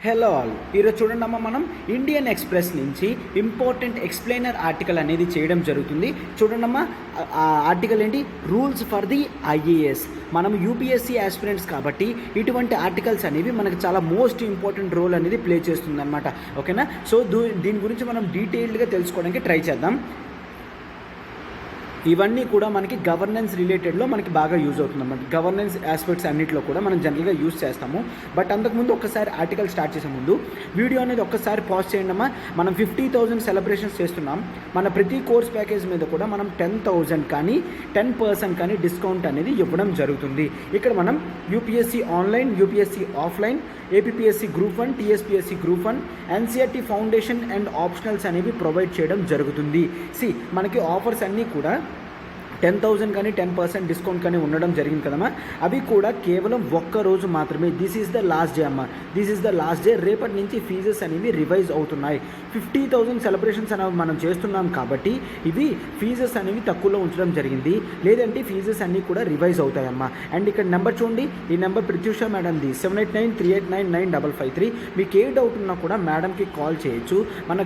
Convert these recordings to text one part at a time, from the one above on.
Hello all, ఈరోజు చూడండి అమ్మ, మనం ఇండియన్ ఎక్స్ప్రెస్ నుంచి ఇంపార్టెంట్ ఎక్స్ప్లెయినర్ ఆర్టికల్ అనేది చేయడం జరుగుతుంది. చూడండమ్మా, ఆ ఆర్టికల్ ఏంటి? Rules for the IAS. మనం యూపీఎస్సీ ఆస్పిరెంట్స్ కాబట్టి ఇటువంటి ఆర్టికల్స్ అనేవి మనకు చాలా మోస్ట్ ఇంపార్టెంట్ రోల్ అనేది ప్లే చేస్తుంది అనమాట. ఓకేనా? సో దీని గురించి మనం డీటెయిల్డ్గా తెలుసుకోవడానికి ట్రై చేద్దాం. ఇవన్నీ కూడా మనకి గవర్నెన్స్ రిలేటెడ్లో మనకి బాగా యూజ్ అవుతుంది అన్నమాట. గవర్నెన్స్ ఆస్పెక్ట్స్ అన్నింటిలో కూడా మనం జనరల్గా యూజ్ చేస్తాము. బట్ అంతకుముందు ఒక్కసారి ఆర్టికల్ స్టార్ట్ చేసే ముందు వీడియో అనేది ఒక్కసారి పాజ్ చేయండి అమ్మా. మనం 50,000 సెలబ్రేషన్స్ చేస్తున్నాం. మన ప్రతి కోర్స్ ప్యాకేజ్ మీద కూడా మనం 10,000 కానీ 10% కానీ డిస్కౌంట్ అనేది ఇవ్వడం జరుగుతుంది. ఇక్కడ మనం UPSC online, UPSC offline, APPSC group 1, TSPSC group 1, NCERT foundation and optionals అనేవి ప్రొవైడ్ చేయడం జరుగుతుంది. మనకి ఆఫర్స్ అన్నీ కూడా 10,000 కానీ 10% డిస్కౌంట్ కానీ ఉండడం జరిగింది కదమ్మా. అవి కూడా కేవలం ఒక్కరోజు మాత్రమే. This is the last day అమ్మా. This is the last day. రేపటి నుంచి ఫీజెస్ అనేవి రివైజ్ అవుతున్నాయి. 50,000 సెలబ్రేషన్స్ అనేవి మనం చేస్తున్నాం కాబట్టి ఇవి ఫీజెస్ అనేవి తక్కువలో ఉంచడం జరిగింది. లేదంటే ఫీజెస్ అన్నీ కూడా రివైజ్ అవుతాయమ్మా. అండ్ ఇక్కడ నెంబర్ చూడండి, ఈ నెంబర్ ప్రత్యూష మేడంది 7893899553. మీకు ఏ డౌట్ ఉన్నా కూడా మేడంకి కాల్ చేయొచ్చు. మన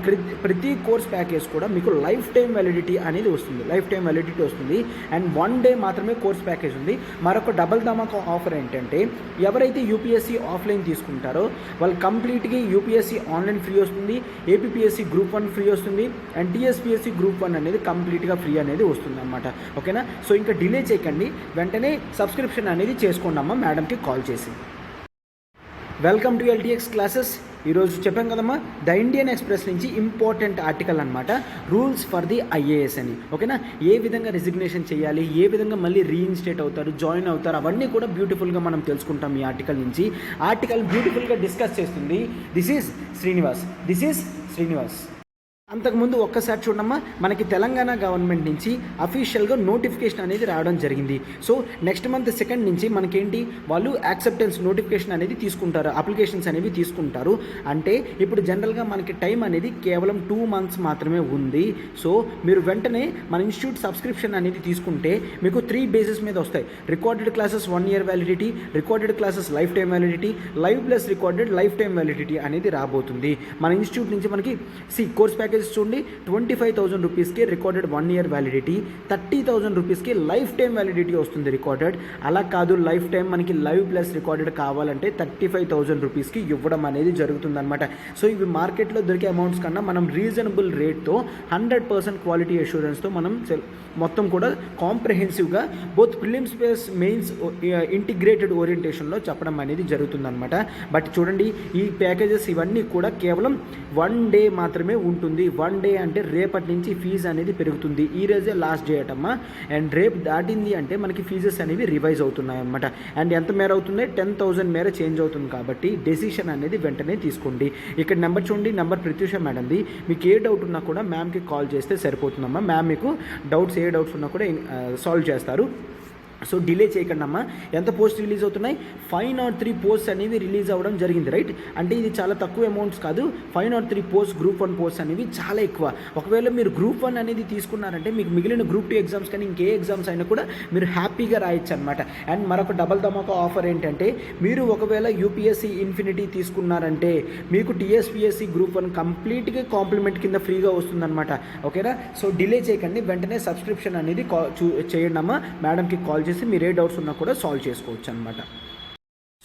ప్రతి కోర్స్ ప్యాకేజ్ కూడా మీకు లైఫ్ టైం వ్యాలిడిటీ అనేది వస్తుంది. లైఫ్ టైం వ్యాలిడిటీ వస్తుంది. అండ్ 1 డే మాత్రమే కోర్స్ ప్యాకేజ్ ఉంది. మరొక డబల్ ధమాకా ఆఫర్ ఏంటంటే, ఎవరైతే యూపీఎస్సీ ఆఫ్లైన్ తీసుకుంటారో వాళ్ళు కంప్లీట్గా యూపీఎస్సీ ఆన్లైన్ ఫ్రీ వస్తుంది, ఏపీపీఎస్సీ గ్రూప్ 1 ఫ్రీ వస్తుంది, అండ్ టీఎస్పీఎస్సీ గ్రూప్ 1 అనేది కంప్లీట్గా ఫ్రీ అనేది వస్తుంది అనమాట. ఓకేనా? సో ఇంకా డిలే చేయకండి, వెంటనే సబ్స్క్రిప్షన్ అనేది చేసుకోండి అమ్మ మేడంకి కాల్ చేసి. Welcome to LTX classes. ఈరోజు చెప్పాం కదమ్మా, ద ఇండియన్ ఎక్స్ప్రెస్ నుంచి ఇంపార్టెంట్ ఆర్టికల్ అనమాట, రూల్స్ ఫర్ ది ఐఏఎస్ అని. ఓకేనా? ఏ విధంగా రిజిగ్నేషన్ చేయాలి, ఏ విధంగా మళ్ళీ రీఇన్స్టేట్ అవుతారు, జాయిన్ అవుతారు, అవన్నీ కూడా బ్యూటిఫుల్గా మనం తెలుసుకుంటాం ఈ ఆర్టికల్ నుంచి. ఆర్టికల్ బ్యూటిఫుల్గా డిస్కస్ చేస్తుంది. This is Srinivas. అంతకుముందు ఒక్కసారి చూడమ్మా, మనకి తెలంగాణ గవర్నమెంట్ నుంచి అఫీషియల్గా నోటిఫికేషన్ అనేది రావడం జరిగింది. సో నెక్స్ట్ మంత్ 2 నుంచి మనకేంటి, వాళ్ళు యాక్సెప్టెన్స్ నోటిఫికేషన్ అనేది తీసుకుంటారు, అప్లికేషన్స్ అనేవి తీసుకుంటారు. అంటే ఇప్పుడు జనరల్గా మనకి టైం అనేది కేవలం 2 months మాత్రమే ఉంది. సో మీరు వెంటనే మన ఇన్స్టిట్యూట్ సబ్స్క్రిప్షన్ అనేది తీసుకుంటే మీకు 3 bases మీద వస్తాయి. Recorded classes 1 year validity, recorded classes life time validity, live plus recorded life time validity అనేది రాబోతుంది. మన ఇన్స్టిట్యూట్ నుంచి మనకి కోర్స్ ప్యాకేజ్ చూడండి, 25,000 రూపీస్కి రికార్డెడ్ 1 year వ్యాలిడిటీ, 30,000 రూపీస్కి లైఫ్ టైం వ్యాలిడిటీ వస్తుంది రికార్డెడ్. అలా కాదు, లైఫ్ టైం మనకి లైవ్ ప్లస్ రికార్డెడ్ కావాలంటే 35,000 రూపీస్కి ఇవ్వడం అనేది జరుగుతుందన్నమాట. సో ఇవి మార్కెట్లో దొరికే అమౌంట్స్ కన్నా మనం రీజనబుల్ రేట్తో 100% క్వాలిటీ అష్యూరెన్స్తో మనం మొత్తం కూడా కాంప్రహెన్సివ్గా both prelims plus mains integrated ఓరియంటేషన్లో చెప్పడం అనేది జరుగుతుందన్నమాట. బట్ చూడండి, ఈ ప్యాకేజెస్ ఇవన్నీ కూడా కేవలం 1 day మాత్రమే ఉంటుంది. 1 day అంటే రేపటి నుంచి ఫీజు అనేది పెరుగుతుంది. ఈ రోజే లాస్ట్ డే అటమ్మా. అండ్ రేపు దాటింది అంటే మనకి ఫీజెస్ అనేవి రివైజ్ అవుతున్నాయి అన్నమాట. అండ్ ఎంత మేర అవుతుంది? 10,000 మేర చేంజ్ అవుతుంది. కాబట్టి డెసిషన్ అనేది వెంటనే తీసుకోండి. ఇక్కడ నెంబర్ చూడండి, నెంబర్ ప్రత్యూష మేడంది. మీకు ఏ డౌట్ ఉన్నా కూడా మ్యామ్కి కాల్ చేస్తే సరిపోతుందమ్మా. మ్యామ్ మీకు ఏ డౌట్స్ ఉన్నా కూడా సాల్వ్ చేస్తారు. సో డిలే చేయకండి అమ్మా. ఎంత పోస్ట్ రిలీజ్ అవుతున్నాయి? 503 పోస్ట్స్ అనేవి రిలీజ్ అవ్వడం జరిగింది. రైట్? అంటే ఇది చాలా తక్కువ అమౌంట్స్ కాదు. 503 పోస్ట్ గ్రూప్ 1 పోస్ట్ అనేవి చాలా ఎక్కువ. ఒకవేళ మీరు గ్రూప్ 1 అనేది తీసుకున్నారంటే మీకు మిగిలిన గ్రూప్ 2 ఎగ్జామ్స్ కానీ ఇంకే ఎగ్జామ్స్ అయినా కూడా మీరు హ్యాపీగా రాయొచ్చు అనమాట. అండ్ మరొక డబల్ ధమాకా ఆఫర్ ఏంటంటే, మీరు ఒకవేళ యూపీఎస్సీ ఇన్ఫినిటీ తీసుకున్నారంటే మీకు టీఎస్పీఎస్సీ గ్రూప్ 1 కంప్లీట్గా కాంప్లిమెంట్ కింద ఫ్రీగా వస్తుందన్నమాట. ఓకేనా? సో డిలే చేయకండి, వెంటనే సబ్స్క్రిప్షన్ అనేది చేయండి అమ్మా. మేడంకి కాల్ చేసి మీరు ఏ డౌట్స్ ఉన్నా కూడా సాల్వ్ చేసుకోవచ్చు అనమాట.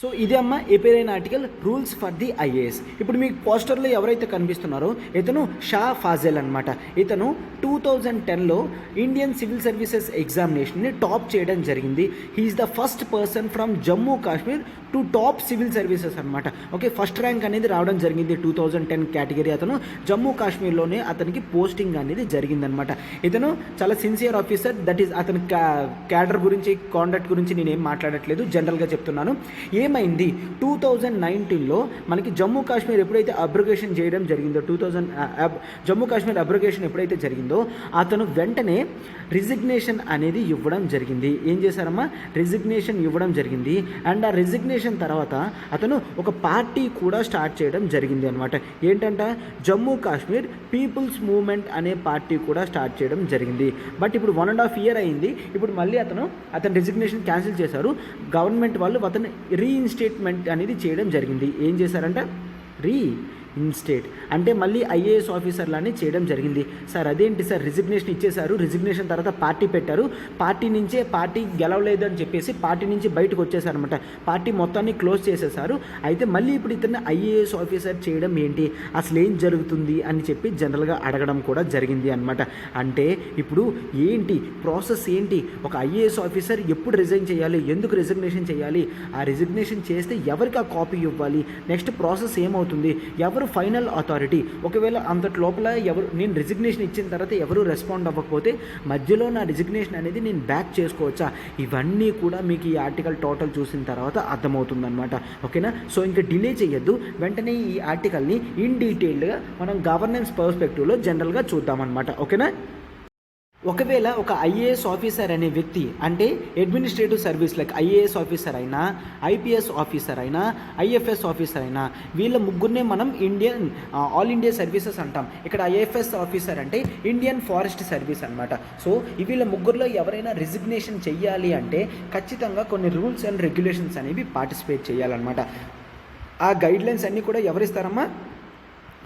సో ఇదే అమ్మ ఏపీఐన article, rules for the IAS. ఇప్పుడు మీకు పోస్టర్లో ఎవరైతే కనిపిస్తున్నారో ఇతను షా ఫాజెల్ అనమాట. ఇతను 2010లో ఇండియన్ సివిల్ సర్వీసెస్ ఎగ్జామినేషన్ని టాప్ చేయడం జరిగింది. He's the first person from Jammu Kashmir to top civil services అనమాట. ఓకే, ఫస్ట్ ర్యాంక్ అనేది రావడం జరిగింది 2010 కేటగిరీ. అతను జమ్మూ కాశ్మీర్లోనే అతనికి పోస్టింగ్ అనేది జరిగిందనమాట. ఇతను చాలా సిన్సియర్ ఆఫీసర్. దట్ ఈస్ అతని క్యాడర్ గురించి, కాండక్ట్ గురించి నేనేం మాట్లాడట్లేదు, జనరల్గా చెప్తున్నాను. ఏమైంది, 2019లో మనకి జమ్మూ కాశ్మీర్ ఎప్పుడైతే అబ్రగేషన్ చేయడం జరిగిందో, జమ్మూ కాశ్మీర్ అబ్రగేషన్ ఎప్పుడైతే జరిగిందో అతను వెంటనే రిజిగ్నేషన్ అనేది ఇవ్వడం జరిగింది. ఏం చేశారమ్మా? రిజిగ్నేషన్ ఇవ్వడం జరిగింది. అండ్ ఆ రిజిగ్నేషన్ తర్వాత అతను ఒక పార్టీ కూడా స్టార్ట్ చేయడం జరిగింది అనమాట. ఏంటంట? జమ్మూ కాశ్మీర్ పీపుల్స్ మూవ్మెంట్ అనే పార్టీ కూడా స్టార్ట్ చేయడం జరిగింది. బట్ ఇప్పుడు 1.5 year అయింది. ఇప్పుడు మళ్ళీ అతను రిజిగ్నేషన్ క్యాన్సిల్ చేశారు. గవర్నమెంట్ వాళ్ళు అతను రీఇన్స్టేట్మెంట్ అనేది చేయడం జరిగింది. ఏం చేశారంటే, ఇన్స్టేట్ అంటే మళ్ళీ ఐఏఎస్ ఆఫీసర్లానే చేయడం జరిగింది. సార్ అదేంటి సార్, రిజిగ్నేషన్ ఇచ్చేశారు, రిజిగ్నేషన్ తర్వాత పార్టీ పెట్టారు, పార్టీ గెలవలేదు అని చెప్పేసి పార్టీ నుంచి బయటకు వచ్చేసారనమాట, పార్టీ మొత్తాన్ని క్లోజ్ చేసేసారు. అయితే మళ్ళీ ఇప్పుడు ఇతన్ని ఐఏఎస్ ఆఫీసర్ చేయడం ఏంటి, అసలు ఏం జరుగుతుంది అని చెప్పి జనరల్గా అడగడం కూడా జరిగింది అనమాట. అంటే ఇప్పుడు ఏంటి ప్రాసెస్ ఏంటి, ఒక ఐఏఎస్ ఆఫీసర్ ఎప్పుడు రిజైన్ చేయాలి, ఎందుకు రిజిగ్నేషన్ చేయాలి, ఆ రిజిగ్నేషన్ చేస్తే ఎవరికి ఆ కాపీ ఇవ్వాలి, నెక్స్ట్ ప్రాసెస్ ఏమవుతుంది, ఎవరు ఫైనల్ అథారిటీ, ఒకవేళ అంతటి లోపల నేను రిజిగ్నేషన్ ఇచ్చిన తర్వాత ఎవరు రెస్పాండ్ అవ్వకపోతే మధ్యలో నా రిజిగ్నేషన్ అనేది నేను బ్యాక్ చేసుకోవచ్చా, ఇవన్నీ కూడా మీకు ఈ ఆర్టికల్ టోటల్ చూసిన తర్వాత అర్థమవుతుందన్నమాట. ఓకేనా. సో ఇంకా డిలే చేయొద్దు, వెంటనే ఈ ఆర్టికల్ని ఇన్ డీటెయిల్డ్గా మనం గవర్నెన్స్ పర్స్పెక్టివ్లో జనరల్గా చూద్దామన్నమాట. ఓకేనా. ఒకవేళ ఒక ఐఏఎస్ ఆఫీసర్ అనే వ్యక్తి అంటే administrative service like IAS officer అయినా, ఐపీఎస్ ఆఫీసర్ అయినా, ఐఎఫ్ఎస్ ఆఫీసర్ అయినా, వీళ్ళ ముగ్గురినే మనం ఆల్ ఇండియా సర్వీసెస్ అంటాం. ఇక్కడ ఐఎఫ్ఎస్ ఆఫీసర్ అంటే ఇండియన్ ఫారెస్ట్ సర్వీస్ అనమాట. సో వీళ్ళ ముగ్గురులో ఎవరైనా రిజిగ్నేషన్ చెయ్యాలి అంటే ఖచ్చితంగా కొన్ని రూల్స్ అండ్ రెగ్యులేషన్స్ అనేవి పార్టిసిపేట్ చేయాలన్నమాట. ఆ గైడ్లైన్స్ అన్నీ కూడా ఎవరిస్తారమ్మా,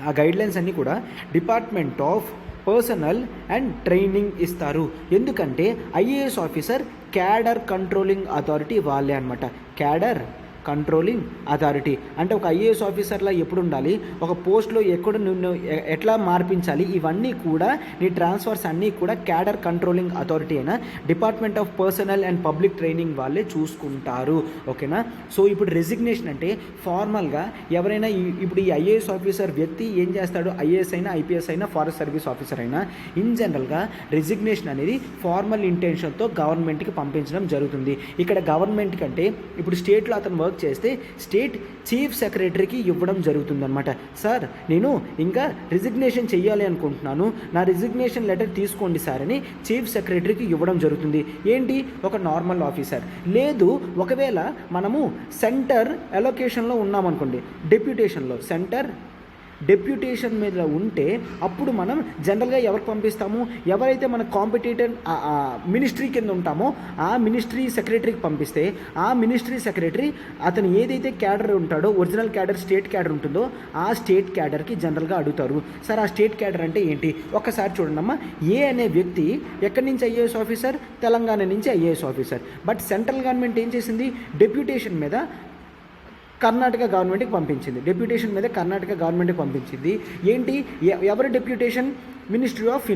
ఆ గైడ్లైన్స్ అన్నీ కూడా department of personal and training ఇస్తారు. ఎందుకంటే IAS officer cadre controlling authority వాళ్ళే అనమాట. క్యాడర్ కంట్రోలింగ్ అథారిటీ అంటే ఒక ఐఏఎస్ ఆఫీసర్లా ఎప్పుడు ఉండాలి, ఒక పోస్ట్లో ఎక్కడ నిన్ను ఎట్లా మార్పించాలి, ఇవన్నీ కూడా నీ ట్రాన్స్ఫర్స్ అన్నీ కూడా క్యాడర్ కంట్రోలింగ్ అథారిటీ అయినా department of personal and public training వాళ్ళే చూసుకుంటారు. ఓకేనా. సో ఇప్పుడు రెసిగ్నేషన్ అంటే ఫార్మల్గా ఎవరైనా ఇప్పుడు ఈ ఐఏఎస్ ఆఫీసర్ వ్యక్తి ఏం చేస్తాడు, ఐఏఎస్ అయినా, ఐపీఎస్ అయినా, ఫారెస్ట్ సర్వీస్ ఆఫీసర్ అయినా ఇన్ జనరల్గా రెసిగ్నేషన్ అనేది ఫార్మల్ ఇంటెన్షన్తో గవర్నమెంట్కి పంపించడం జరుగుతుంది. ఇక్కడ గవర్నమెంట్ కంటే ఇప్పుడు స్టేట్లో అతను వర్క్ చేస్తే స్టేట్ చీఫ్ సెక్రటరీకి ఇవ్వడం జరుగుతుందన్నమాట. సార్ నేను ఇంకా రిజిగ్నేషన్ చెయ్యాలి అనుకుంటున్నాను, నా రిజిగ్నేషన్ లెటర్ తీసుకోండి సార్ అని చీఫ్ సెక్రటరీకి ఇవ్వడం జరుగుతుంది. ఏంటి, ఒక నార్మల్ ఆఫీసర్. లేదు ఒకవేళ మనము సెంటర్ అలొకేషన్లో ఉన్నామనుకోండి, డెప్యూటేషన్లో సెంటర్ డెప్యూటేషన్ మీద ఉంటే అప్పుడు మనం జనరల్గా ఎవరికి పంపిస్తాము, ఎవరైతే మన కాంపిటేటర్ మినిస్ట్రీ కింద ఉంటామో ఆ మినిస్ట్రీ సెక్రటరీకి పంపిస్తే ఆ మినిస్ట్రీ సెక్రటరీ అతను ఏదైతే క్యాడర్ ఉంటాడో, ఒరిజినల్ క్యాడర్ స్టేట్ క్యాడర్ ఉంటుందో ఆ స్టేట్ క్యాడర్కి జనరల్గా అడుగుతారు. సార్ ఆ స్టేట్ క్యాడర్ అంటే ఏంటి, ఒక్కసారి చూడండి అమ్మా. ఏ అనే వ్యక్తి ఎక్కడి నుంచి ఐఏఎస్ ఆఫీసర్, తెలంగాణ నుంచి IAS officer. But central government ఏం చేసింది, డెప్యూటేషన్ మీద కర్ణాటక గవర్నమెంట్కి పంపించింది, డెప్యూటేషన్ మీద కర్ణాటక గవర్నమెంట్కి పంపించింది. ఏంటి, ఎవరి deputation, ministry of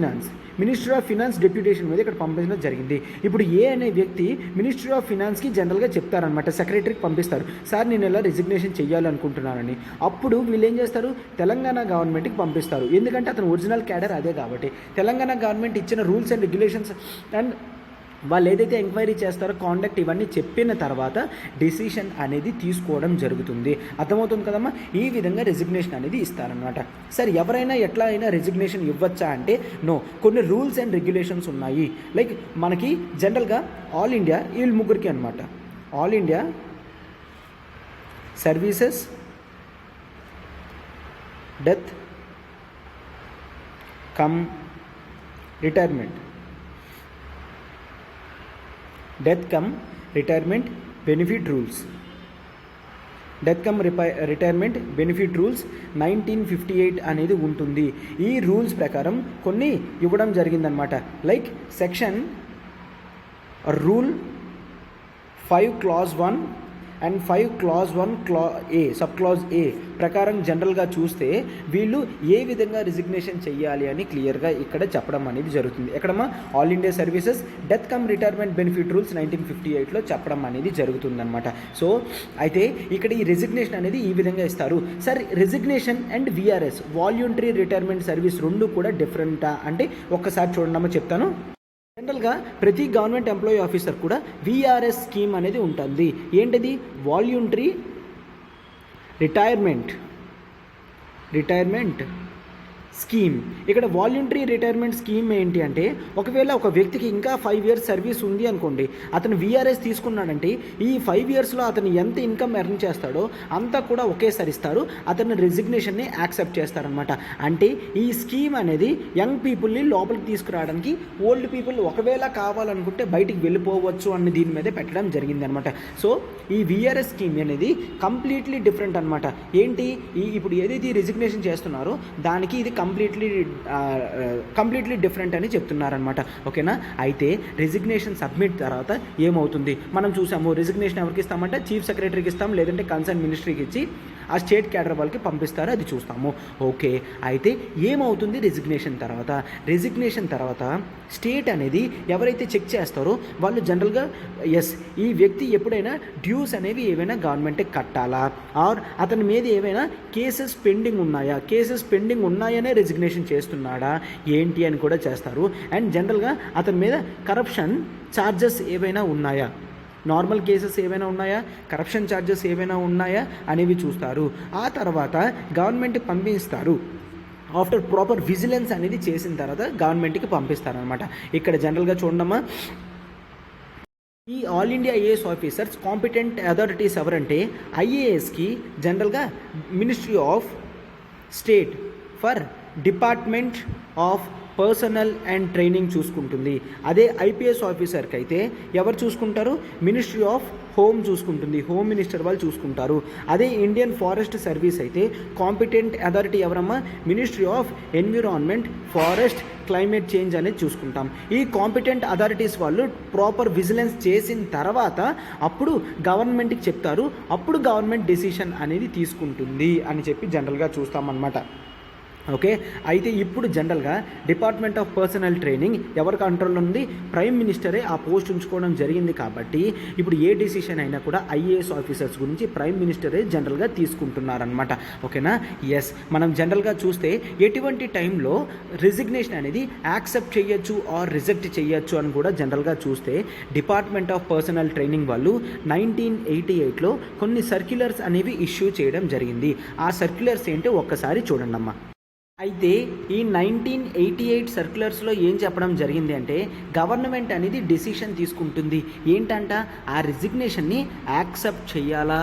finance deputation మీద ఇక్కడ పంపించడం జరిగింది. ఇప్పుడు ఏ అనే వ్యక్తి మినిస్ట్రీ ఆఫ్ ఫినాన్స్కి జనరల్గా చెప్తారనమాట, సెక్రటరీకి పంపిస్తారు, సార్ నేను ఇలా రిజిగ్నేషన్ చేయాలనుకుంటున్నానని. అప్పుడు వీళ్ళు ఏం చేస్తారు, తెలంగాణ గవర్నమెంట్కి పంపిస్తారు. ఎందుకంటే అతను ఒరిజినల్ క్యాడర్ అదే కాబట్టి. తెలంగాణ గవర్నమెంట్ ఇచ్చిన రూల్స్ అండ్ రెగ్యులేషన్స్ అండ్ వాళ్ళు ఏదైతే ఎంక్వైరీ చేస్తారో కాండక్ట్ ఇవన్నీ చెప్పిన తర్వాత డెసిషన్ అనేది తీసుకోవడం జరుగుతుంది. అర్థమవుతుంది కదమ్మా. ఈ విధంగా రెసిగ్నేషన్ అనేది ఇస్తారనమాట. సరే ఎవరైనా ఎట్లా అయినా రెసిగ్నేషన్ ఇవ్వచ్చా అంటే నో, కొన్ని రూల్స్ అండ్ రెగ్యులేషన్స్ ఉన్నాయి. లైక్ మనకి జనరల్గా ఆల్ ఇండియా వీళ్ళు ముగ్గురికి అనమాట, all India services death cum retirement retirement benefit rules, retirement benefit rules 1958 అనేది ఉంటుంది. ఈ రూల్స్ ప్రకారం కొన్ని ఇవ్వడం జరిగిందనమాట. Like section rule 5 clause 1 and 5 clause 1 A sub clause A ప్రకారం జనరల్గా చూస్తే వీళ్ళు ఏ విధంగా రిజిగ్నేషన్ చేయాలి అని క్లియర్గా ఇక్కడ చెప్పడం అనేది జరుగుతుంది. ఎక్కడమ్మా, all India services death cum retirement benefit rules 1958లో చెప్పడం అనేది జరుగుతుందన్నమాట. సో అయితే ఇక్కడ ఈ రెసిగ్నేషన్ అనేది ఈ విధంగా ఇస్తారు. Sir resignation and VRS voluntary retirement service రెండు కూడా డిఫరెంటా అంటే ఒక్కసారి చూడండి చెప్తాను. జనరల్గా ప్రతి గవర్నమెంట్ ఎంప్లాయీ ఆఫీసర్ కూడా VRS స్కీమ్ అనేది ఉంటుంది. ఏంటిది, వాల్యూంటరీ రిటైర్మెంట్ స్కీమ్. ఇక్కడ వాలంటరీ రిటైర్మెంట్ స్కీమ్ ఏంటి అంటే, ఒకవేళ ఒక వ్యక్తికి ఇంకా 5 years సర్వీస్ ఉంది అనుకోండి, అతను విఆర్ఎస్ తీసుకున్నాడంటే ఈ 5 yearsలో అతను ఎంత ఇన్కమ్ ఎర్న్ చేస్తాడో అంతా కూడా ఒకేసారి ఇస్తారు, అతను రెసిగ్నేషన్ని యాక్సెప్ట్ చేస్తారనమాట. అంటే ఈ స్కీమ్ అనేది యంగ్ పీపుల్ని లోపలికి తీసుకురావడానికి, ఓల్డ్ పీపుల్ ఒకవేళ కావాలనుకుంటే బయటికి వెళ్ళిపోవచ్చు అని దీని మీద పెట్టడం జరిగింది అనమాట. సో ఈ విఆర్ఎస్ స్కీమ్ అనేది కంప్లీట్లీ డిఫరెంట్ అనమాట. ఏంటి, ఇప్పుడు ఏదైతే రెసిగ్నేషన్ చేస్తున్నారో దానికి ఇది కంప్లీట్లీ డిఫరెంట్ అని చెప్తున్నారనమాట. ఓకేనా. అయితే రెసిగ్నేషన్ సబ్మిట్ తర్వాత ఏమవుతుంది మనం చూసాము. రెసిగ్నేషన్ ఎవరికి ఇస్తామంటే చీఫ్ సెక్రటరీకి ఇస్తాం, లేదంటే కన్సర్న్ మినిస్ట్రీకి ఇచ్చి ఆ స్టేట్ క్యాడర్ వాళ్ళకి పంపిస్తారు, అది చూస్తాము. ఓకే. అయితే ఏమవుతుంది రెసిగ్నేషన్ తర్వాత స్టేట్ అనేది ఎవరైతే చెక్ చేస్తారో వాళ్ళు జనరల్గా ఈ వ్యక్తి ఎప్పుడైనా డ్యూస్ అనేవి ఏవైనా గవర్నమెంట్కి కట్టాలా, ఆర్ అతని మీద ఏవైనా కేసెస్ పెండింగ్ ఉన్నాయనే రెసిగ్నేషన్ చేస్తున్నాడా ఏంటి అని కూడా చేస్తారు. అండ్ జనరల్గా అతని మీద కరప్షన్ ఛార్జెస్ ఏవైనా ఉన్నాయా, నార్మల్ కేసెస్ ఏవైనా ఉన్నాయా, కరప్షన్ ఛార్జెస్ ఏవైనా ఉన్నాయా అనేవి చూస్తారు. ఆ తర్వాత గవర్నమెంట్కి పంపిస్తారు. ఆఫ్టర్ ప్రాపర్ విజిలెన్స్ అనేది చేసిన తర్వాత గవర్నమెంట్కి పంపిస్తారనమాట. ఇక్కడ జనరల్గా చూడమ్మా, ఈ all India IAS officers competent authorities ఎవరంటే ఐఏఎస్కి జనరల్గా ministry of state for department of personal and training చూసుకుంటుంది. అదే ఐపీఎస్ ఆఫీసర్కి అయితే ఎవరు చూసుకుంటారు, మినిస్ట్రీ ఆఫ్ హోమ్ చూసుకుంటుంది, హోమ్ మినిస్టర్ వాళ్ళు చూసుకుంటారు. అదే ఇండియన్ ఫారెస్ట్ సర్వీస్ అయితే కాంపిటెంట్ అథారిటీ ఎవరమ్మా, ministry of environment, forest, climate change అనేది చూసుకుంటాం. ఈ కాంపిటెంట్ అథారిటీస్ వాళ్ళు ప్రాపర్ విజిలెన్స్ చేసిన తర్వాత అప్పుడు గవర్నమెంట్కి చెప్తారు, అప్పుడు గవర్నమెంట్ డెసిషన్ అనేది తీసుకుంటుంది అని చెప్పి జనరల్గా చూస్తామన్నమాట. ఓకే. అయితే ఇప్పుడు జనరల్గా డిపార్ట్మెంట్ ఆఫ్ పర్సనల్ ట్రైనింగ్ ఎవరి కంట్రోల్లో ఉంది, ప్రైమ్ మినిస్టరే ఆ పోస్ట్ ఉంచుకోవడం జరిగింది. కాబట్టి ఇప్పుడు ఏ డెసిషన్ అయినా కూడా ఐఏఎస్ ఆఫీసర్స్ గురించి ప్రైమ్ మినిస్టరే జనరల్గా తీసుకుంటున్నారనమాట. ఓకేనా. మనం జనరల్గా చూస్తే ఎటువంటి టైంలో రెసిగ్నేషన్ అనేది యాక్సెప్ట్ చేయొచ్చు ఆర్ రిజెక్ట్ చేయొచ్చు అని కూడా జనరల్గా చూస్తే డిపార్ట్మెంట్ ఆఫ్ పర్సనల్ ట్రైనింగ్ వాళ్ళు 1988లో కొన్ని సర్క్యులర్స్ అనేవి ఇష్యూ చేయడం జరిగింది. ఆ సర్క్యులర్స్ ఏంటో ఒక్కసారి చూడండి అమ్మా. అయితే ఈ 1988 సర్క్యులర్స్లో ఏం చెప్పడం జరిగింది అంటే, గవర్నమెంట్ అనేది డెసిషన్ తీసుకుంటుంది ఏంటంట, ఆ రిజిగ్నేషన్ని యాక్సెప్ట్ చేయాలా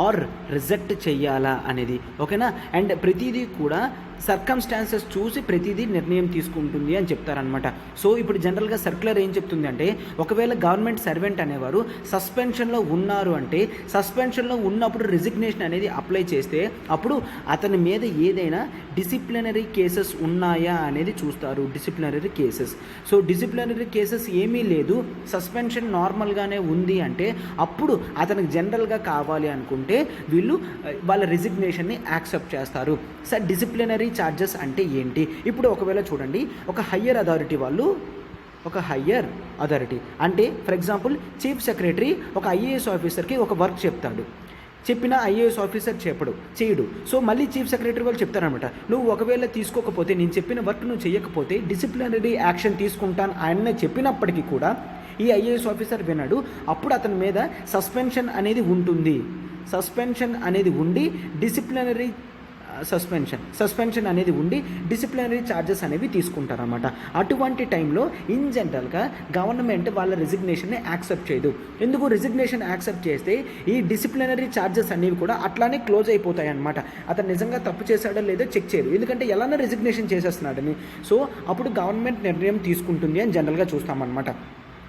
ఆర్ రిజెక్ట్ చేయాలా అనేది. ఓకేనా. అండ్ ప్రతిదీ కూడా సర్కమ్స్టాన్సెస్ చూసి ప్రతిదీ నిర్ణయం తీసుకుంటుంది అని చెప్తారనమాట. సో ఇప్పుడు జనరల్గా సర్క్యులర్ ఏం చెప్తుంది అంటే, ఒకవేళ గవర్నమెంట్ సర్వెంట్ అనేవారు సస్పెన్షన్లో ఉన్నారు అంటే, సస్పెన్షన్లో ఉన్నప్పుడు రిజిగ్నేషన్ అనేది అప్లై చేస్తే అప్పుడు అతని మీద ఏదైనా డిసిప్లినరీ కేసెస్ ఉన్నాయా అనేది చూస్తారు. Disciplinary cases. So disciplinary cases ఏమీ లేదు, సస్పెన్షన్ నార్మల్గానే ఉంది అంటే అప్పుడు అతనికి జనరల్గా కావాలి అనుకుంటే వీళ్ళు వాళ్ళ రిజిగ్నేషన్ని యాక్సెప్ట్ చేస్తారు. సార్ డిసిప్లినరీ ఛార్జెస్ అంటే ఏంటి? ఇప్పుడు ఒకవేళ చూడండి, ఒక హయ్యర్ అథారిటీ అంటే ఫర్ ఎగ్జాంపుల్ చీఫ్ సెక్రటరీ ఒక ఐఏఎస్ ఆఫీసర్కి ఒక వర్క్ చెప్తాడు, చెప్పిన ఐఏఎస్ ఆఫీసర్ చేయడు. సో మళ్ళీ చీఫ్ సెక్రటరీ వాళ్ళు చెప్తారనమాట, నువ్వు ఒకవేళ తీసుకోకపోతే, నేను చెప్పిన వర్క్ నువ్వు చేయకపోతే డిసిప్లినరీ యాక్షన్ తీసుకుంటాను ఆయన చెప్పినప్పటికీ కూడా ఈ ఐఏఎస్ ఆఫీసర్ విన్నాడు. అప్పుడు అతని మీద సస్పెన్షన్ అనేది ఉండి డిసిప్లినరీ సస్పెన్షన్ అనేది ఉండి డిసిప్లినరీ ఛార్జెస్ అనేవి తీసుకుంటారన్నమాట. అటువంటి టైంలో ఇన్ జనరల్గా గవర్నమెంట్ వాళ్ళ రిజిగ్నేషన్ని యాక్సెప్ట్ చేయదు. ఎందుకు? రిజిగ్నేషన్ యాక్సెప్ట్ చేస్తే ఈ డిసిప్లినరీ ఛార్జెస్ అనేవి కూడా అట్లానే క్లోజ్ అయిపోతాయి అన్నమాట. అతను నిజంగా తప్పు చేశాడో లేదో చెక్ చేయరు, ఎందుకంటే ఎలానో రిజిగ్నేషన్ చేసేస్తున్నాడని. సో అప్పుడు గవర్నమెంట్ నిర్ణయం తీసుకుంటుంది అని జనరల్గా చూస్తామన్నమాట.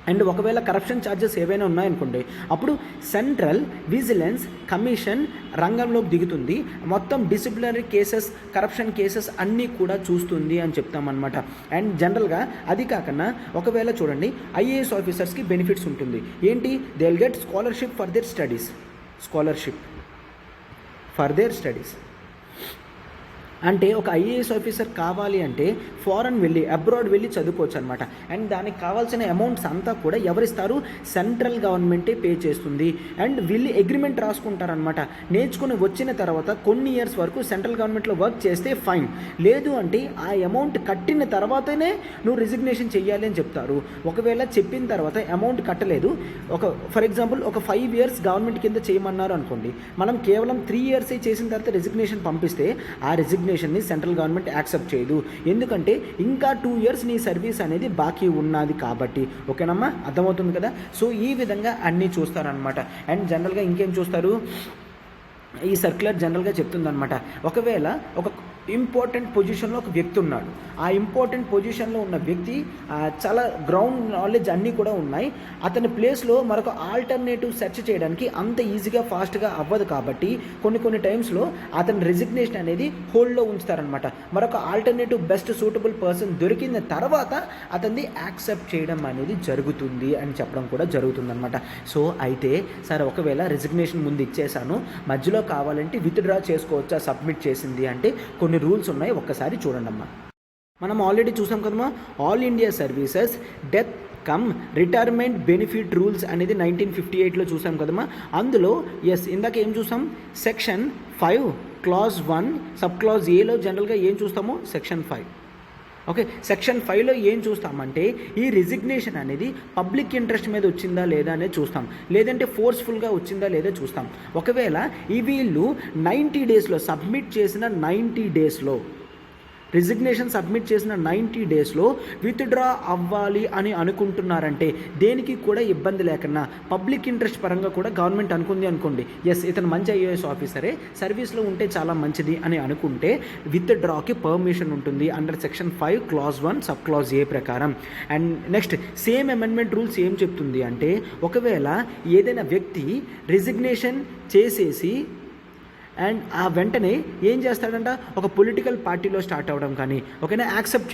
అండ్ ఒకవేళ కరప్షన్ ఛార్జెస్ ఏవైనా ఉన్నాయనుకోండి, అప్పుడు సెంట్రల్ విజిలెన్స్ కమిషన్ రంగంలోకి దిగుతుంది, మొత్తం డిసిప్లినరీ కేసెస్, కరప్షన్ కేసెస్ అన్నీ కూడా చూస్తుంది అని చెప్తామన్నమాట. అండ్ జనరల్గా అది కాకుండా ఒకవేళ చూడండి, ఐఏఎస్ ఆఫీసర్స్కి బెనిఫిట్స్ ఉంటుంది. ఏంటి? They will get scholarship for their studies. అంటే ఒక ఐఏఎస్ ఆఫీసర్ కావాలి అంటే అబ్రాడ్ వెళ్ళి చదువుకోవచ్చు అనమాట. అండ్ దానికి కావాల్సిన అమౌంట్స్ అంతా కూడా ఎవరిస్తారు? సెంట్రల్ గవర్నమెంటే పే చేస్తుంది. అండ్ వీళ్ళు అగ్రిమెంట్ రాసుకుంటారనమాట. నేర్చుకుని వచ్చిన తర్వాత కొన్ని ఇయర్స్ వరకు సెంట్రల్ గవర్నమెంట్లో వర్క్ చేస్తే ఫైన్, లేదు అంటే ఆ అమౌంట్ కట్టిన తర్వాతనే నువ్వు రిజిగ్నేషన్ చెయ్యాలి అని చెప్తారు. ఒకవేళ చెప్పిన తర్వాత అమౌంట్ కట్టలేదు, ఫర్ ఎగ్జాంపుల్ ఒక 5 years గవర్నమెంట్ కింద చేయమన్నారు అనుకోండి, మనం కేవలం 3 years చేసిన తర్వాత రిజిగ్నేషన్ పంపిస్తే ఆ రిజిగ్నేషన్ రెసిగ్నేషన్ని సెంట్రల్ గవర్నమెంట్ యాక్సెప్ట్ చేయదు, ఎందుకంటే ఇంకా 2 years నీ సర్వీస్ అనేది బాకీ ఉన్నది కాబట్టి. ఓకేనమ్మా, అర్థమవుతుంది కదా. సో ఈ విధంగా అన్నీ చూస్తారనమాట. అండ్ జనరల్గా ఇంకేం చూస్తారు, ఈ సర్క్యులర్ జనరల్గా చెప్తుందనమాట, ఒకవేళ ఒక ఇంపార్టెంట్ పొజిషన్లో ఒక వ్యక్తి ఉన్నాడు, ఆ ఇంపార్టెంట్ పొజిషన్లో ఉన్న వ్యక్తి చాలా గ్రౌండ్ నాలెడ్జ్ అన్నీ కూడా ఉన్నాయి, అతని ప్లేస్లో మరొక ఆల్టర్నేటివ్ సెర్చ్ చేయడానికి అంత ఈజీగా ఫాస్ట్గా అవ్వదు కాబట్టి కొన్ని టైమ్స్లో అతని రెసిగ్నేషన్ అనేది హోల్డ్లో ఉంచుతారనమాట. మరొక ఆల్టర్నేటివ్ బెస్ట్ సూటబుల్ పర్సన్ దొరికిన తర్వాత అతన్ని యాక్సెప్ట్ చేయడం అనేది జరుగుతుంది అని చెప్పడం కూడా జరుగుతుందన్నమాట. సో అయితే సరే, ఒకవేళ రెసిగ్నేషన్ ముందు ఇచ్చేసాను, మధ్యలో కావాలంటే విత్డ్రా చేసుకోవచ్చా సబ్మిట్ చేసింది అంటే కొన్ని రూల్స్ ఉన్నాయి, ఒక్కసారి చూడండి అమ్మా. మనం ఆల్రెడీ చూసాం కదమ్మా, all India services death cum retirement benefit rules అనేది 1958లో చూసాం కదమ్మా. అందులో ఇందాక ఏం చూసాం, సెక్షన్ 5 clause 1 సబ్ క్లాజ్ ఏలో జనరల్గా ఏం చూస్తామో సెక్షన్ 5. ఓకే, సెక్షన్ 5లో ఏం చూస్తామంటే ఈ రిజిగ్నేషన్ అనేది పబ్లిక్ ఇంట్రెస్ట్ మీద వచ్చిందా లేదా అనేది చూస్తాం, లేదంటే ఫోర్స్ఫుల్గా వచ్చిందా లేదా చూస్తాం. ఒకవేళ ఈ వీళ్ళు 90 daysలో సబ్మిట్ చేసిన 90 daysలో రిజిగ్నేషన్ సబ్మిట్ చేసిన 90 daysలో విత్డ్రా అవ్వాలి అని అనుకుంటున్నారంటే దేనికి కూడా ఇబ్బంది లేకుండా పబ్లిక్ ఇంట్రెస్ట్ పరంగా కూడా గవర్నమెంట్ అనుకుంది అనుకోండి, ఇతను మంచి ఐఏఎస్ ఆఫీసరే, సర్వీస్లో ఉంటే చాలా మంచిది అని అనుకుంటే విత్డ్రాకి పర్మిషన్ ఉంటుంది under section 5 clause 1 sub clause A ప్రకారం. And next same amendment rules ఏం చెప్తుంది అంటే, ఒకవేళ ఏదైనా వ్యక్తి రిజిగ్నేషన్ చేసేసి అండ్ ఆ వెంటనే ఏం చేస్తాడంట, ఒక పొలిటికల్ పార్టీలో స్టార్ట్ అవ్వడం కానీ, ఓకేనా, యాక్సెప్ట్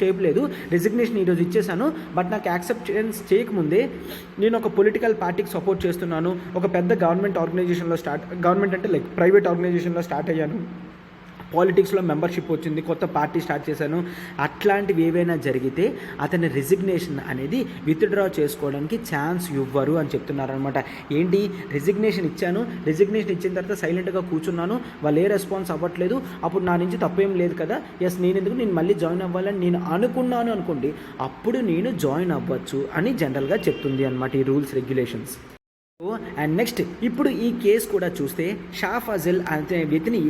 చేయలేదు, రిజిగ్నేషన్ ఈరోజు ఇచ్చేసాను, బట్ నాకు యాక్సెప్టెన్స్ చేయకముందే నేను ఒక పొలిటికల్ పార్టీకి సపోర్ట్ చేస్తున్నాను, ఒక పెద్ద గవర్నమెంట్ అంటే లైక్ ప్రైవేట్ ఆర్గనైజేషన్లో స్టార్ట్ అయ్యాను, పాలిటిక్స్లో మెంబర్షిప్ వచ్చింది, కొత్త పార్టీ స్టార్ట్ చేశాను, అట్లాంటివి ఏవైనా జరిగితే అతని రిజిగ్నేషన్ అనేది విత్డ్రా చేసుకోవడానికి ఛాన్స్ ఇవ్వరు అని చెప్తున్నారనమాట. ఏంటి, రిజిగ్నేషన్ ఇచ్చిన తర్వాత సైలెంట్గా కూర్చున్నాను, వాళ్ళు ఏ రెస్పాన్స్ అవ్వట్లేదు, అప్పుడు నా నుంచి తప్పేం లేదు కదా, నేను మళ్ళీ జాయిన్ అవ్వాలని నేను అనుకున్నాను అనుకోండి, అప్పుడు నేను జాయిన్ అవ్వచ్చు అని జనరల్గా చెప్తుంది అనమాట ఈ రూల్స్ రెగ్యులేషన్స్. అండ్ నెక్స్ట్ ఇప్పుడు ఈ కేసు కూడా చూస్తే షా ఫజల్ అనే వ్యక్తిని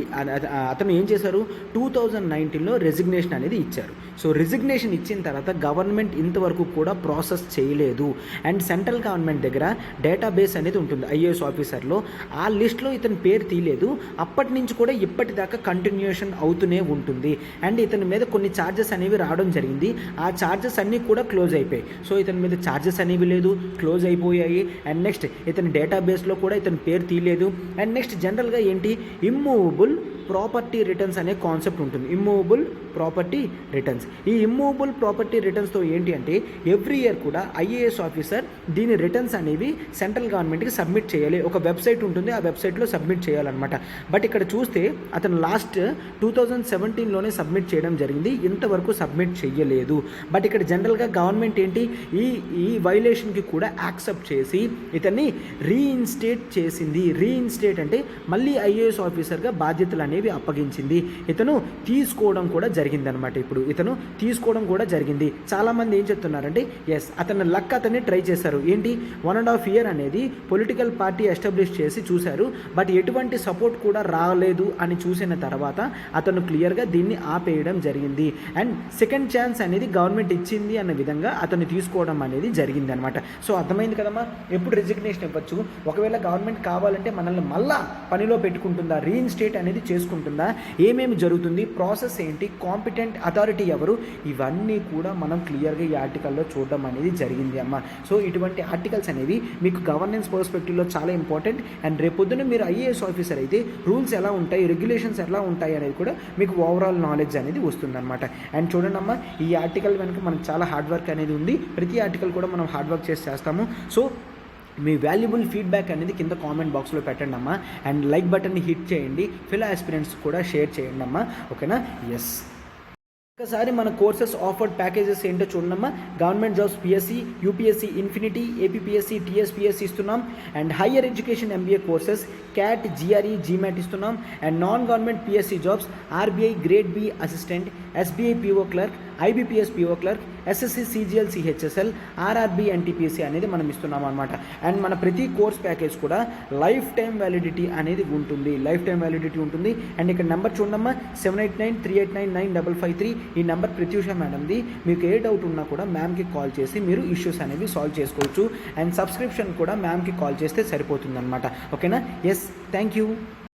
అతను ఏం చేశారు, 2019లో రెసిగ్నేషన్ అనేది ఇచ్చారు. సో రెసిగ్నేషన్ ఇచ్చిన తర్వాత గవర్నమెంట్ ఇంతవరకు కూడా ప్రాసెస్ చేయలేదు. అండ్ సెంట్రల్ గవర్నమెంట్ దగ్గర డేటాబేస్ అనేది ఉంటుంది ఐఏఎస్ ఆఫీసర్లో, ఆ లిస్ట్లో ఇతని పేరు తీయలేదు, అప్పటి నుంచి కూడా ఇప్పటిదాకా కంటిన్యూషన్ అవుతూనే ఉంటుంది. అండ్ ఇతని మీద కొన్ని ఛార్జెస్ అనేవి రావడం జరిగింది, ఆ ఛార్జెస్ అన్నీ కూడా క్లోజ్ అయిపోయాయి. సో ఇతని మీద ఛార్జెస్ అనేవి లేదు, క్లోజ్ అయిపోయాయి. అండ్ నెక్స్ట్ ఇతని డేటాబేస్లో కూడా ఇతని పేరు తీయలేదు. అండ్ నెక్స్ట్ జనరల్గా ఏంటి, ఇమ్మూవబుల్ ప్రాపర్టీ రిటర్న్స్ అనే కాన్సెప్ట్ ఉంటుంది, ఇమ్మూవబుల్ ప్రాపర్టీ రిటర్న్స్. ఈ ఇమ్మూవబుల్ ప్రాపర్టీ రిటర్న్స్తో ఏంటి అంటే ఎవ్రీ ఇయర్ కూడా ఐఏఎస్ ఆఫీసర్ దీని రిటర్న్స్ అనేవి సెంట్రల్ గవర్నమెంట్కి సబ్మిట్ చేయాలి, ఒక వెబ్సైట్ ఉంటుంది, ఆ వెబ్సైట్లో సబ్మిట్ చేయాలన్నమాట. బట్ ఇక్కడ చూస్తే అతను లాస్ట్ 2017లోనే సబ్మిట్ చేయడం జరిగింది, ఇంతవరకు సబ్మిట్ చేయలేదు. బట్ ఇక్కడ జనరల్గా గవర్నమెంట్ ఏంటి, ఈ వైలేషన్కి కూడా యాక్సెప్ట్ చేసి ఇతన్ని రీఇన్స్టేట్ చేసింది. రీఇన్స్టేట్ అంటే మళ్ళీ ఐఏఎస్ ఆఫీసర్గా బాధ్యతలు అనేవి అప్పగించింది. ఇతను తీసుకోవడం కూడా జరిగిందనమాట. ఇప్పుడు ఇతను తీసుకోవడం కూడా జరిగింది. చాలామంది ఏం చెప్తున్నారంటే అతని లక్ అతన్ని ట్రై చేశారు. ఏంటి, 1.5 year అనేది పొలిటికల్ పార్టీ ఎస్టాబ్లిష్ చేసి చూశారు, బట్ ఎటువంటి సపోర్ట్ కూడా రాలేదు అని చూసిన తర్వాత అతను క్లియర్గా దీన్ని ఆపేయడం జరిగింది. అండ్ సెకండ్ ఛాన్స్ అనేది గవర్నమెంట్ ఇచ్చింది అన్న విధంగా అతను తీసుకోవడం అనేది జరిగింది అనమాట. సో అర్థమైంది కదమ్మా, ఎప్పుడు రిజిగ్నేషన్ ఇవ్వచ్చు, ఒకవేళ గవర్నమెంట్ కావాలంటే మనల్ని మళ్ళా పనిలో పెట్టుకుంటుందా, రీఇన్స్టేట్ అనేది చేసుకుంటుందా, ఏమేమి జరుగుతుంది, ప్రాసెస్ ఏంటి, కాంపిటెంట్ అథారిటీ ఎవరు, ఇవన్నీ కూడా మనం క్లియర్గా ఈ ఆర్టికల్లో చూడడం అనేది జరిగింది అమ్మ. సో ఇటువంటి ఆర్టికల్స్ అనేవి మీకు గవర్నెన్స్ పర్స్పెక్టివ్లో చాలా ఇంపార్టెంట్. అండ్ రేపొద్దున మీరు ఐఏఎస్ ఆఫీసర్ అయితే రూల్స్ ఎలా ఉంటాయి, రెగ్యులేషన్స్ ఎలా ఉంటాయి అనేది కూడా మీకు ఓవరాల్ నాలెడ్జ్ అనేది వస్తుందన్నమాట. అండ్ చూడండి అమ్మ, ఈ ఆర్టికల్ వెనుక మనకు చాలా హార్డ్ వర్క్ అనేది ఉంది, ప్రతి ఆర్టికల్ కూడా మనం హార్డ్ వర్క్ చేస్తాము. సో మీ వాల్యుబుల్ ఫీడ్బ్యాక్ అనేది కింద కామెంట్ బాక్స్లో పెట్టండి అమ్మా. అండ్ లైక్ బటన్ని హిట్ చేయండి, ఫెలో ఆస్పిరెంట్స్ కూడా షేర్ చేయండి అమ్మా, ఓకేనా. ఒకసారి మన కోర్సెస్ ఆఫర్డ్ ప్యాకేజెస్ ఏంటో చూడమ్మా. Government jobs PSC, UPSC infinity, APPSC, TSPSC ఇస్తున్నాం. And higher education MBA courses CAT, GRE, GMAT ఇస్తున్నాం. And non government PSC jobs RBI grade B assistant, SBI PO clerk, IBPS PO clerk, SSC CGL CHSL, RRB NTPC అనేది మనం ఇస్తున్నాం అనమాట. And మన ప్రతి course package కూడా life time validity అనేది ఉంటుంది, అండ్ ఇక్కడ నెంబర్ చూడమ్మా 7893899553. ఈ నెంబర్ ప్రత్యూష మేడంది. మీకు ఏ డౌట్ ఉన్నా కూడా మ్యామ్కి కాల్ చేసి మీరు ఇష్యూస్ అనేవి సాల్వ్ చేసుకోవచ్చు. అండ్ సబ్స్క్రిప్షన్ కూడా మ్యామ్కి కాల్ చేస్తే సరిపోతుంది అనమాట. ఓకేనా? Yes, thank you.